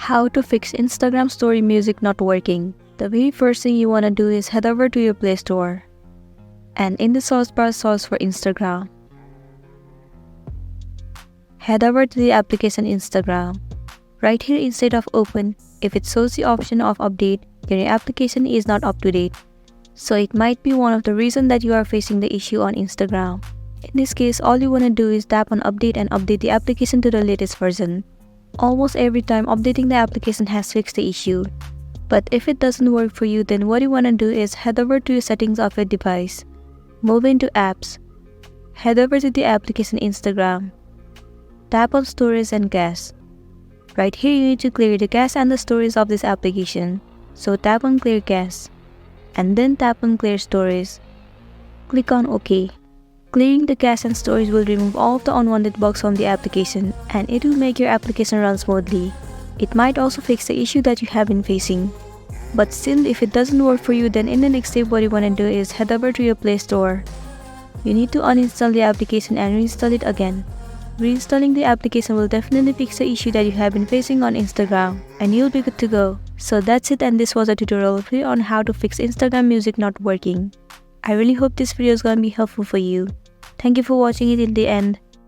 How to fix Instagram story music not working. The very first thing you want to do is head over to your Play Store and in the search bar search for Instagram. Head over to the application Instagram. Right here instead of open, if it shows the option of update, then your application is not up to date. So it might be one of the reasons that you are facing the issue on Instagram. In this case, all you want to do is tap on update and update the application to the latest version. Almost every time updating the application has fixed the issue. But if it doesn't work for you, then what you want to do is head over to your settings of your device. Move into apps. Head over to the application Instagram. Tap on stories and cache. Right here you need to clear the cache and the stories of this application. So tap on clear cache. And then tap on clear stories. Click on OK. Clearing the cache and storage will remove all of the unwanted bugs from the application and it will make your application run smoothly. It might also fix the issue that you have been facing. But still, if it doesn't work for you, then in the next step what you want to do is head over to your Play Store. You need to uninstall the application and reinstall it again. Reinstalling the application will definitely fix the issue that you have been facing on Instagram and you'll be good to go. So that's it, and this was a tutorial for you on how to fix Instagram music not working. I really hope this video is gonna be helpful for you. Thank you for watching it till the end.